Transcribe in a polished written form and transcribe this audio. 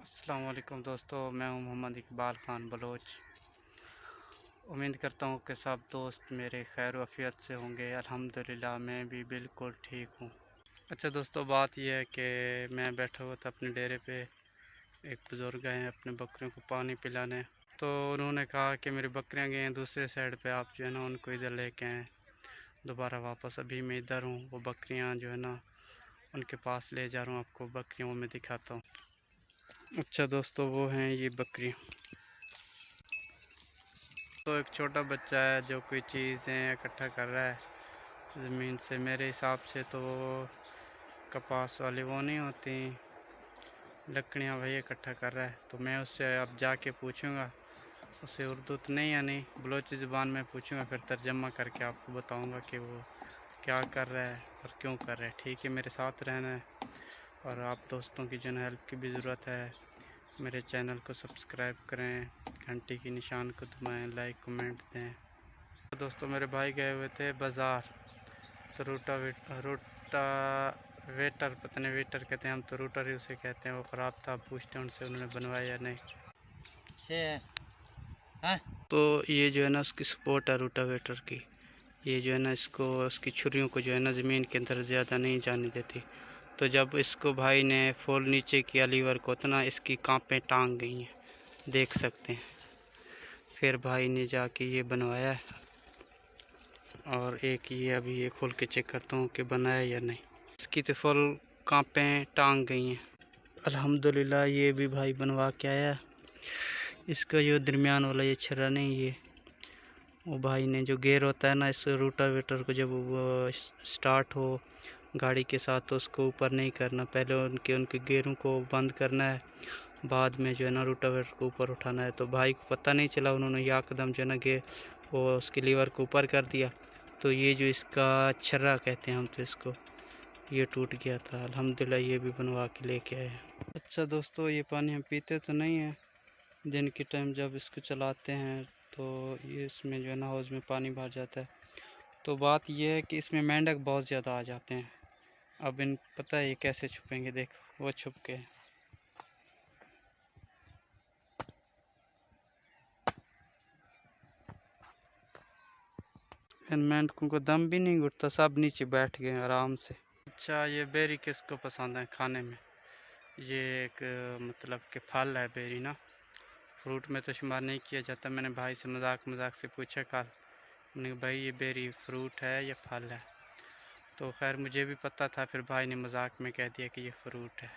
अस्सलाम वालेकुम दोस्तों, मैं हूं मोहम्मद इकबाल ख़ान बलोच। उम्मीद करता हूं कि सब दोस्त मेरे खैर वफ़ियत से होंगे। अल्हम्दुलिल्लाह मैं भी बिल्कुल ठीक हूं। अच्छा दोस्तों, बात यह है कि मैं बैठा हुआ था अपने डेरे पे। एक बुज़ुर्ग आए अपने बकरियों को पानी पिलाने, तो उन्होंने कहा कि मेरी बकरियां गई हैं दूसरे साइड पे, आप जो है ना उनको इधर लेके आएँ दोबारा वापस। अभी मैं इधर हूँ, वो बकरियाँ जो है ना उनके पास ले जा रहा हूँ। आपको बकरियों में दिखाता हूँ। अच्छा दोस्तों, वो हैं ये बकरियाँ। तो एक छोटा बच्चा है जो कोई चीज़ें इकट्ठा कर रहा है ज़मीन से। मेरे हिसाब से तो कपास वाली वो नहीं होती, लकड़ियाँ वही इकट्ठा कर रहा है। तो मैं उससे अब जाके पूछूंगा, उसे उर्दू तो नहीं आनी, बलोची ज़ुबान में पूछूंगा, फिर तर्जमा करके आपको बताऊंगा कि वो क्या कर रहा है और क्यों कर रहा है। ठीक है, मेरे साथ रहना है। और आप दोस्तों की जो है हेल्प की भी ज़रूरत है। मेरे चैनल को सब्सक्राइब करें, घंटी की निशान को दबाएं, लाइक कमेंट दें। तो दोस्तों, मेरे भाई गए हुए थे बाज़ार, तो रोटा वेटर पता नहीं, वेटर कहते हैं हम, तो रूटर ही उसे कहते हैं। वो ख़राब था, पूछते हैं उनसे उन्होंने बनवाया या नहीं। तो ये जो है ना उसकी सपोर्ट है रोटावेटर की। ये जो है ना इसको, उसकी छुरियों को जो है ना ज़मीन के अंदर ज़्यादा नहीं जाने देती। तो जब इसको भाई ने फुल नीचे किया लीवर को, तो ना इसकी कांपें टांग गई हैं, देख सकते हैं। फिर भाई ने जाके ये बनवाया है। और एक ये अभी ये खोल के चेक करता हूँ कि बनाया या नहीं। इसकी तो फुल कांपें टांग गई हैं। अल्हम्दुलिल्लाह ये भी भाई बनवा के आया। इसका जो दरमियान वाला ये छर्रा नहीं, ये वो भाई ने जो गेयर होता है ना इस रोटावेटर को, जब वो स्टार्ट हो गाड़ी के साथ, तो उसको ऊपर नहीं करना, पहले उनके गेयरों को बंद करना है, बाद में जो है ना रोटावेटर को ऊपर उठाना है। तो भाई को पता नहीं चला, उन्होंने यकदम जो है ना गेयर वो उसके लीवर को ऊपर कर दिया। तो ये जो इसका छर्रा कहते हैं हम, तो इसको ये टूट गया था। अल्हम्दुलिल्लाह ये भी बनवा के लेके आए हैं। अच्छा दोस्तों, ये पानी हम पीते तो नहीं हैं, दिन के टाइम जब इसको चलाते हैं तो ये इसमें जो है ना हौज़ में पानी भर जाता है। तो बात यह है कि इसमें मेंढक बहुत ज़्यादा आ जाते हैं। अब इन पता है ये कैसे छुपेंगे, देखो वो छुप के। इन मेंढकों को दम भी नहीं घुटता, सब नीचे बैठ गए आराम से। अच्छा, ये बेरी किसको पसंद है खाने में? ये एक मतलब कि फल है बेरी ना, फ्रूट में तो शुमार नहीं किया जाता। मैंने भाई से मजाक से पूछा कल, मैंने कहा भाई ये बेरी फ्रूट है या फल है? तो खैर मुझे भी पता था, फिर भाई ने मजाक में कह दिया कि ये फ्रूट है।